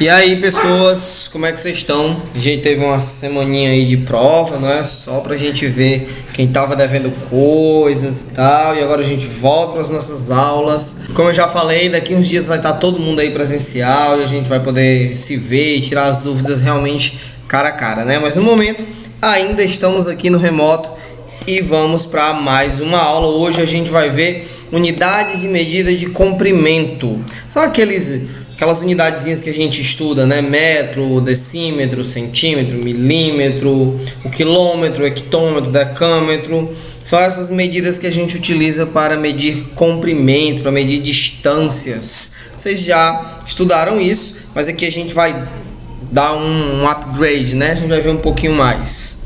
E aí, pessoas, como é que vocês estão? A gente teve uma semaninha aí de prova, não é? Só pra gente ver quem tava devendo coisas e tal. E agora a gente volta para as nossas aulas. Como eu já falei, daqui uns dias vai estar todo mundo aí presencial e a gente vai poder se ver e tirar as dúvidas realmente cara a cara, né? Mas no momento ainda estamos aqui no remoto e vamos para mais uma aula. Hoje a gente vai ver unidades e medida de comprimento. São aquelas unidadezinhas que a gente estuda, né? Metro, decímetro, centímetro, milímetro, o quilômetro, hectômetro, decâmetro. São essas medidas que a gente utiliza para medir comprimento, para medir distâncias. Vocês já estudaram isso, mas aqui a gente vai dar um upgrade, né? A gente vai ver um pouquinho mais.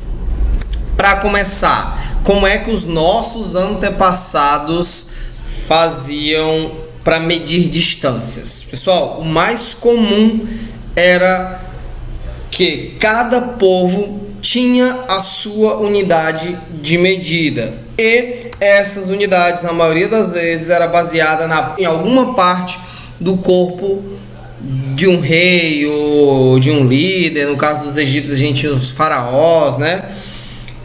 Para começar, como é que os nossos antepassados faziam para medir distâncias? Pessoal, o mais comum era que cada povo tinha a sua unidade de medida, e essas unidades, na maioria das vezes, era baseada em alguma parte do corpo de um rei ou de um líder. No caso dos egípcios, a gente tinha os faraós, né?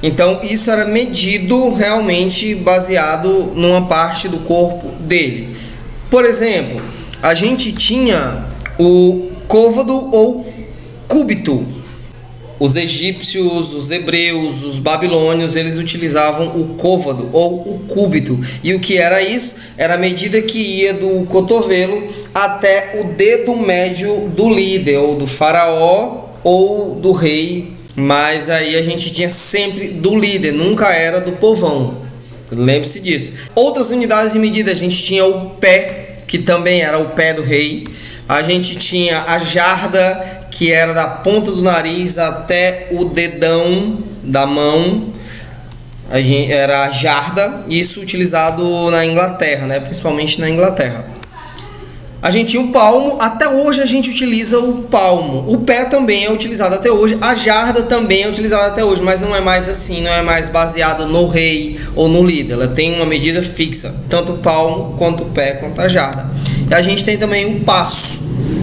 Então isso era medido realmente baseado numa parte do corpo dele. Por exemplo, a gente tinha o côvado ou cúbito. Os egípcios, os hebreus, os babilônios, eles utilizavam o côvado ou o cúbito. E o que era isso? Era a medida que ia do cotovelo até o dedo médio do líder, ou do faraó, ou do rei. Mas aí a gente tinha sempre do líder, nunca era do povão. Lembre-se disso. Outras unidades de medida, a gente tinha o pé, que também era o pé do rei. A gente tinha a jarda, que era da ponta do nariz até o dedão da mão. Era a jarda, isso utilizado na Inglaterra, né? Principalmente na Inglaterra. A gente tinha o palmo, até hoje a gente utiliza o palmo. O pé também é utilizado até hoje, a jarda também é utilizada até hoje, mas não é mais assim, não é mais baseado no rei ou no líder. Ela tem uma medida fixa, tanto o palmo, quanto o pé, quanto a jarda. E a gente tem também o passo,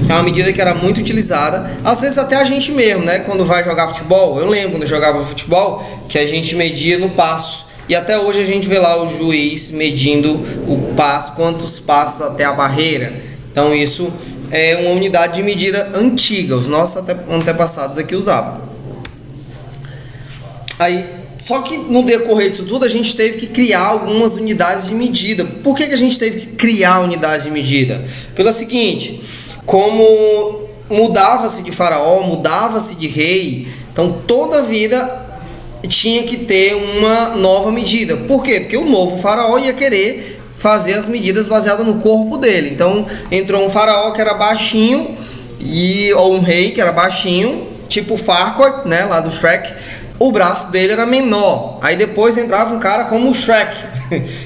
que é uma medida que era muito utilizada, às vezes até a gente mesmo, né? Quando vai jogar futebol, eu lembro quando eu jogava futebol, que a gente media no passo. E até hoje a gente vê lá o juiz medindo o passo, quantos passos até a barreira. Então isso é uma unidade de medida antiga, os nossos antepassados aqui usavam. Só que no decorrer disso tudo a gente teve que criar algumas unidades de medida. Por que a gente teve que criar unidade de medida? Pelo seguinte, como mudava-se de faraó, mudava-se de rei, então toda a vida tinha que ter uma nova medida. Por quê? Porque o novo faraó ia querer fazer as medidas baseadas no corpo dele. Então entrou um faraó que era baixinho, ou um rei que era baixinho, tipo Farquaad, né, lá do Shrek. O braço dele era menor. Aí depois entrava um cara como o Shrek.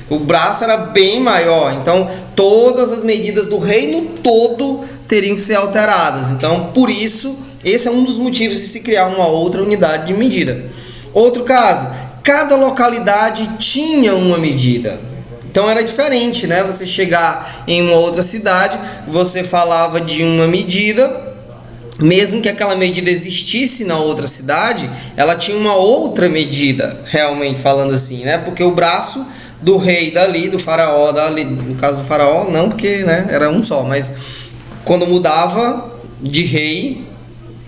O braço era bem maior. Então todas as medidas do reino todo teriam que ser alteradas. Então por isso, esse é um dos motivos de se criar uma outra unidade de medida. Outro caso, cada localidade tinha uma medida. Então era diferente, né? Você chegar em uma outra cidade, você falava de uma medida, mesmo que aquela medida existisse na outra cidade, ela tinha uma outra medida, realmente falando assim, né? Porque o braço do rei dali, do faraó dali, no caso do faraó, não, porque, né, era um só, mas quando mudava de rei,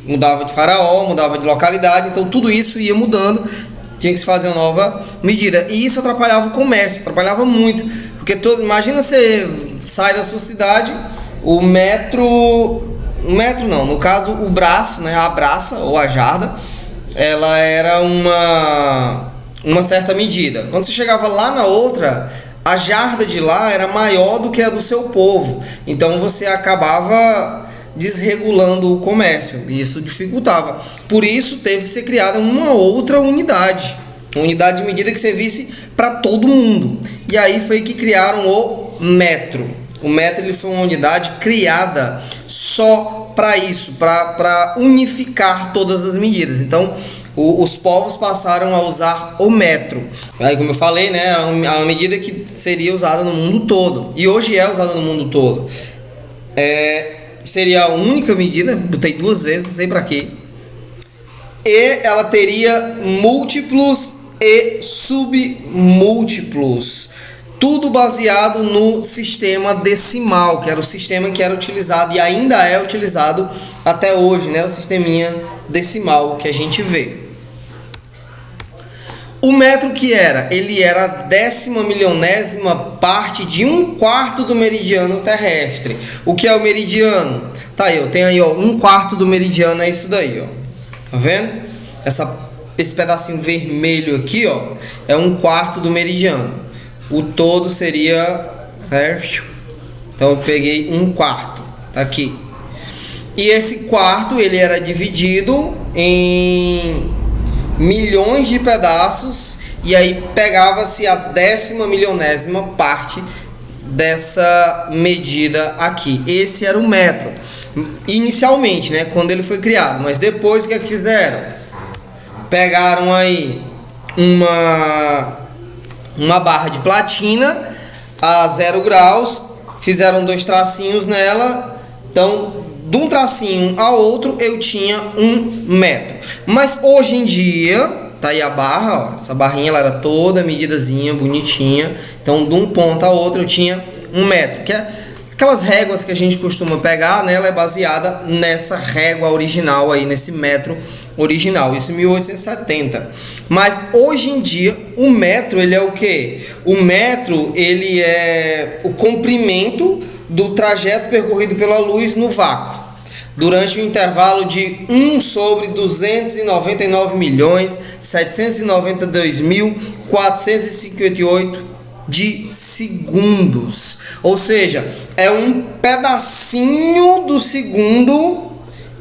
mudava de faraó, mudava de localidade, então tudo isso ia mudando. Tinha que se fazer uma nova medida. E isso atrapalhava o comércio, atrapalhava muito. Porque imagina você sai da sua cidade, o metro não, no caso o braço, né, a braça ou a jarda, ela era uma certa medida. Quando você chegava lá na outra, a jarda de lá era maior do que a do seu povo. Então você acabava desregulando o comércio, e isso dificultava. Por isso teve que ser criada uma outra unidade, uma unidade de medida que servisse para todo mundo. E aí foi que criaram o metro. O metro, ele foi uma unidade criada só para isso, para unificar todas as medidas. Então os povos passaram a usar o metro. Aí, como eu falei, né, é uma medida que seria usada no mundo todo, e hoje é usada no mundo todo. seria a única medida, botei duas vezes, não sei pra quê. E ela teria múltiplos e submúltiplos. Tudo baseado no sistema decimal, que era o sistema que era utilizado e ainda é utilizado até hoje, né? O sisteminha decimal que a gente vê. O metro que era? Ele era a 10.000.000ª parte de 1/4 do meridiano terrestre. O que é o meridiano? Tá aí, eu tenho aí, ó, 1/4 do meridiano é isso daí, ó. Tá vendo? Esse pedacinho vermelho aqui, ó, é 1/4 do meridiano. O todo seria, então eu peguei 1/4, tá aqui. E esse quarto, ele era dividido em milhões de pedaços, e aí pegava-se a 10.000.000ª parte dessa medida aqui. Esse era o metro inicialmente, né, quando ele foi criado. Mas depois o que é que fizeram? Pegaram aí uma barra de platina a 0 graus, fizeram 2 tracinhos nela, então de um tracinho a outro eu tinha 1 metro. Mas hoje em dia, tá aí a barra, ó, essa barrinha ela era toda medidazinha, bonitinha, então de um ponto a outro eu tinha 1 metro, que é aquelas réguas que a gente costuma pegar, né? Ela é baseada nessa régua original aí, nesse metro original, isso em 1870. Mas hoje em dia o metro, ele é o quê? O metro, ele é o comprimento do trajeto percorrido pela luz no vácuo, durante um intervalo de 1/299.792.458 de segundos. Ou seja, é um pedacinho do segundo,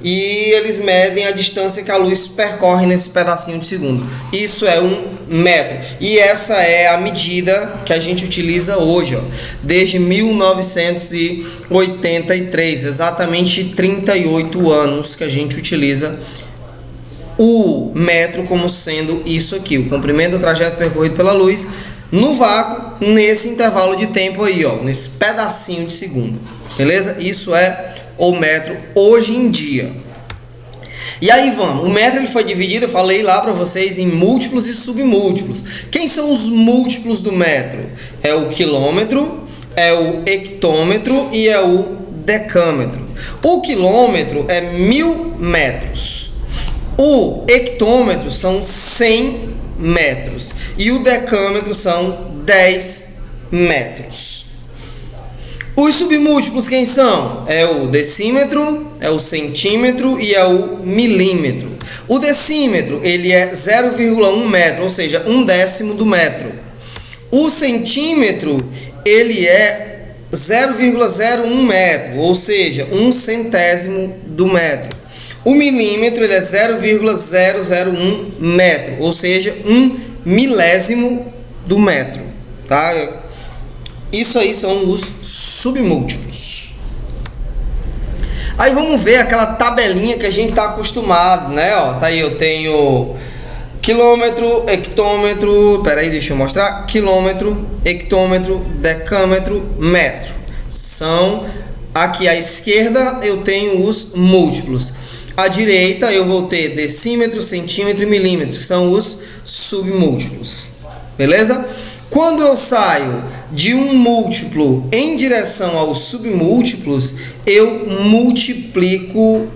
e eles medem a distância que a luz percorre nesse pedacinho de segundo. Isso é 1 metro. E essa é a medida que a gente utiliza hoje, ó, desde 1983, exatamente 38 anos que a gente utiliza o metro como sendo isso aqui, o comprimento do trajeto percorrido pela luz no vácuo, nesse intervalo de tempo aí, ó, nesse pedacinho de segundo. Beleza? Isso é o metro hoje em dia. E aí vamos, o metro ele foi dividido, eu falei lá para vocês, em múltiplos e submúltiplos. Quem são os múltiplos do metro? É o quilômetro, é o hectômetro e é o decâmetro. O quilômetro é 1000 metros. O hectômetro são 100 metros. E o decâmetro são 10 metros. Os submúltiplos quem são? É o decímetro, é o centímetro e é o milímetro. O decímetro, ele é 0,1 metro, ou seja, 1/10 do metro. O centímetro, ele é 0,01 metro, ou seja, 1/100º do metro. O milímetro, ele é 0,001 metro, ou seja, 1/1000 do metro, tá? Isso aí são os submúltiplos. Aí vamos ver aquela tabelinha que a gente está acostumado, né? Ó, tá aí, eu tenho quilômetro, hectômetro, peraí, deixa eu mostrar. Quilômetro, hectômetro, decâmetro, metro. São, aqui à esquerda eu tenho os múltiplos. À direita eu vou ter decímetro, centímetro e milímetro, são os submúltiplos. Beleza? Quando eu saio de um múltiplo em direção aos submúltiplos, eu multiplico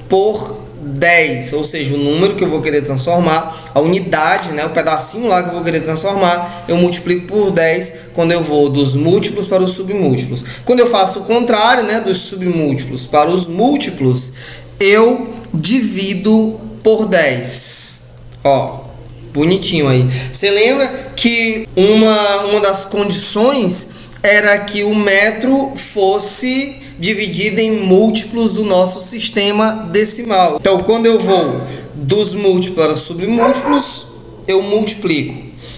por 10, ou seja, o número que eu vou querer transformar, a unidade, né, o pedacinho lá que eu vou querer transformar, eu multiplico por 10 quando eu vou dos múltiplos para os submúltiplos. Quando eu faço o contrário, né, dos submúltiplos para os múltiplos, eu divido por 10. Ó, bonitinho aí. Você lembra que uma das condições era que o metro fosse dividido em múltiplos do nosso sistema decimal. Então, quando eu vou dos múltiplos para os submúltiplos, eu multiplico.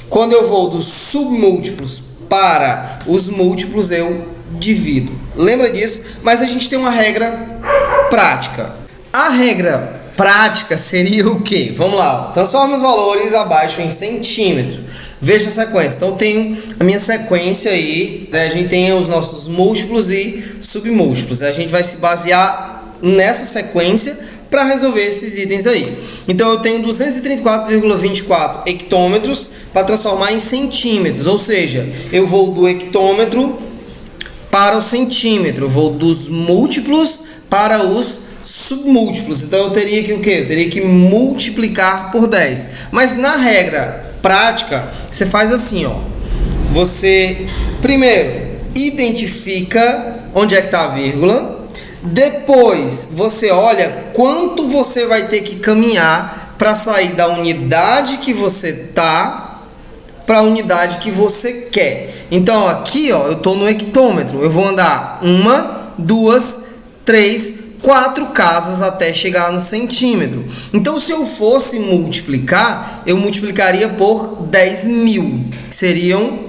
Quando eu vou dos submúltiplos para os múltiplos, eu divido. Lembra disso? Mas a gente tem uma regra prática. A regra prática seria o quê? Vamos lá. Transforma os valores abaixo em centímetro. Veja a sequência. Então, eu tenho a minha sequência aí, né? A gente tem os nossos múltiplos e submúltiplos. A gente vai se basear nessa sequência para resolver esses itens aí. Então eu tenho 234,24 hectômetros para transformar em centímetros, ou seja, eu vou do hectômetro para o centímetro, eu vou dos múltiplos para os submúltiplos. Então eu teria que o quê? Eu teria que multiplicar por 10. Mas na regra prática, você faz assim, ó. Você primeiro identifica onde é que está a vírgula. Depois você olha quanto você vai ter que caminhar para sair da unidade que você tá para a unidade que você quer. Então aqui, ó, eu tô no hectômetro. Eu vou andar 1, 2, 3, 4 casas até chegar no centímetro. Então se eu fosse multiplicar, eu multiplicaria por 10.000, que seriam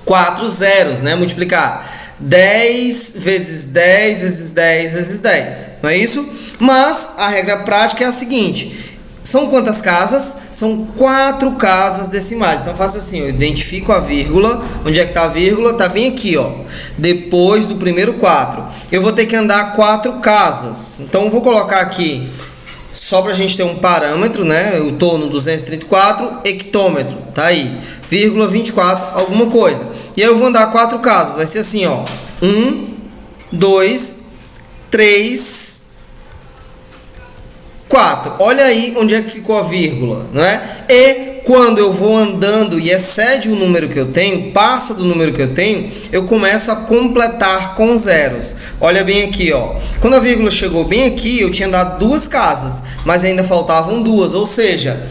4 zeros, né? Multiplicar 10 vezes 10 vezes 10 vezes 10, não é isso? Mas a regra prática é a seguinte: são quantas casas? São 4 casas decimais. Então faça assim, eu identifico a vírgula. Onde é que está a vírgula? Está bem aqui, ó. Depois do primeiro 4. Eu vou ter que andar 4 casas. Então eu vou colocar aqui, só para a gente ter um parâmetro, né? Eu estou no 234 hectômetro, tá aí. Vírgula 24, alguma coisa. E aí eu vou andar 4 casas. Vai ser assim, ó. 1, 2, 3, 4. Olha aí onde é que ficou a vírgula, não é? E quando eu vou andando e excede o número que eu tenho, passa do número que eu tenho, eu começo a completar com zeros. Olha bem aqui, ó. Quando a vírgula chegou bem aqui, eu tinha dado 2 casas, mas ainda faltavam 2, ou seja,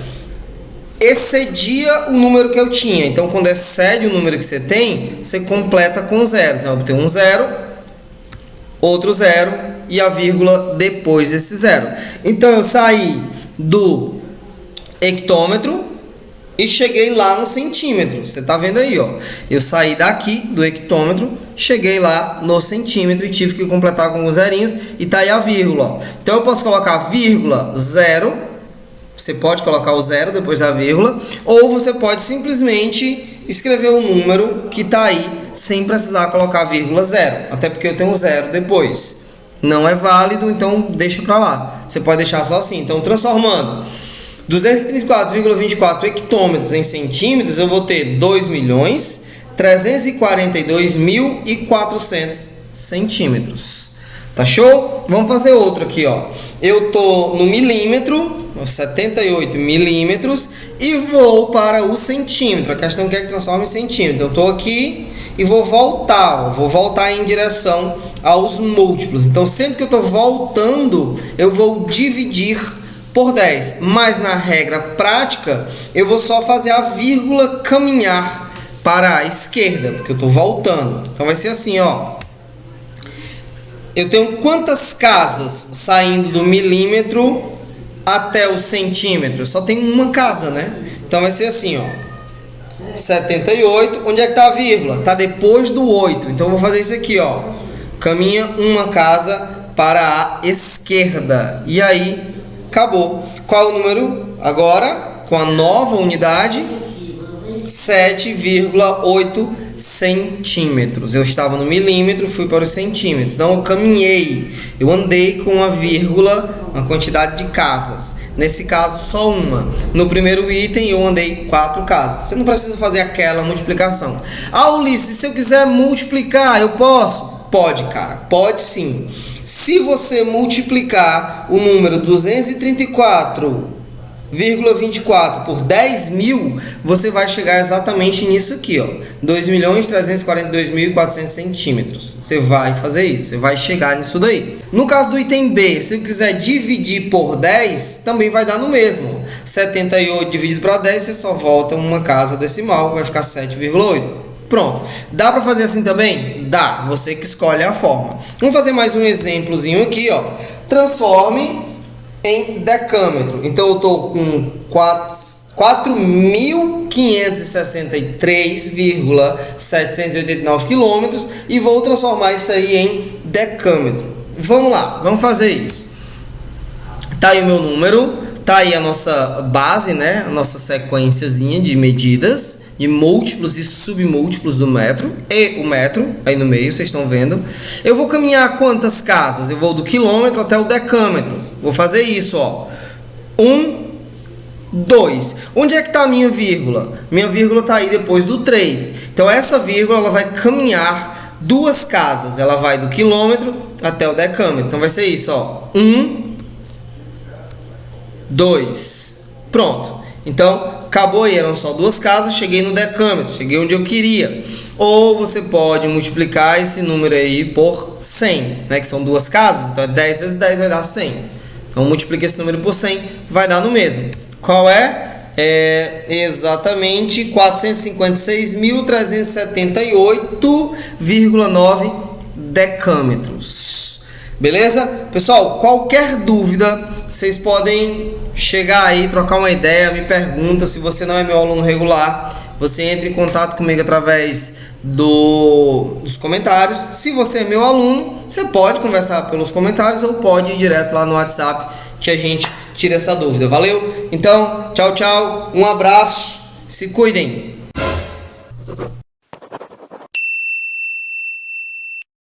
excedia o número que eu tinha. Então, quando excede o número que você tem, você completa com zeros. Então, eu vou ter um zero, outro zero e a vírgula depois desse zero. Então, eu saí do hectômetro e cheguei lá no centímetro. Você tá vendo aí, ó. Eu saí daqui do hectômetro, cheguei lá no centímetro e tive que completar com os zerinhos e tá aí a vírgula, ó. Então, eu posso colocar vírgula, zero. Você pode colocar o zero depois da vírgula, ou você pode simplesmente escrever o número que está aí, sem precisar colocar vírgula zero, até porque eu tenho um zero depois. Não é válido, então deixa para lá. Você pode deixar só assim. Então, transformando 234,24 hectômetros em centímetros, eu vou ter 2.342.400 centímetros. Tá show? Vamos fazer outro aqui, ó. Eu tô no milímetro, 78 milímetros, e vou para o centímetro. A questão é que transforma em centímetro. Eu tô aqui e vou voltar, ó. Vou voltar em direção aos múltiplos. Então, sempre que eu tô voltando, eu vou dividir por 10. Mas na regra prática, eu vou só fazer a vírgula caminhar para a esquerda, porque eu tô voltando. Então, vai ser assim, ó. Eu tenho quantas casas saindo do milímetro até o centímetro? Eu só tenho uma casa, né? Então vai ser assim, ó. 78, onde é que tá a vírgula? Tá depois do 8. Então eu vou fazer isso aqui, ó. Caminha uma casa para a esquerda. E aí, acabou. Qual é o número? Agora, com a nova unidade, 7,8 centímetros. Eu estava no milímetro, fui para os centímetros. Então eu caminhei, eu andei com a vírgula, uma quantidade de casas. Nesse caso, só uma. No primeiro item, eu andei 4 casas. Você não precisa fazer aquela multiplicação. Ah, Ulisses, se eu quiser multiplicar, eu posso? Pode, cara. Pode sim. Se você multiplicar o número 234,24 por 10.000, você vai chegar exatamente nisso aqui, ó. 2.342.400 centímetros. Você vai fazer isso, você vai chegar nisso daí. No caso do item B, se eu quiser dividir por 10, também vai dar no mesmo. 78 dividido para 10, você só volta uma casa decimal, vai ficar 7,8. Pronto. Dá para fazer assim também? Dá. Você que escolhe a forma. Vamos fazer mais um exemplozinho aqui, ó. Transforme em decâmetro. Então eu estou com 4.563,789 quilômetros e vou transformar isso aí em decâmetro. Vamos lá, vamos fazer isso. Tá aí o meu número, tá aí a nossa base, né? A nossa sequenciazinha de medidas. de múltiplos e submúltiplos do metro e o metro, aí no meio, vocês estão vendo. Eu vou caminhar quantas casas? Eu vou do quilômetro até o decâmetro. Vou fazer isso, ó. 1, 2. Onde é que está a minha vírgula? Minha vírgula está aí depois do 3. Então, essa vírgula ela vai caminhar 2 casas. Ela vai do quilômetro até o decâmetro. Então, vai ser isso, ó. 1, 2. Pronto. Então, acabou aí. Eram só 2 casas. Cheguei no decâmetro. Cheguei onde eu queria. Ou você pode multiplicar esse número aí por 100, né? Que são 2 casas. Então, 10 vezes 10 vai dar 100. Então, multiplica esse número por 100. Vai dar no mesmo. Qual é? É exatamente 456.378,9 decâmetros. Beleza? Pessoal, qualquer dúvida, vocês podem chegar aí, trocar uma ideia, me pergunta. Se você não é meu aluno regular, você entra em contato comigo através dos comentários. Se você é meu aluno, você pode conversar pelos comentários ou pode ir direto lá no WhatsApp que a gente tira essa dúvida. Valeu? Então, tchau, tchau. Um abraço. Se cuidem.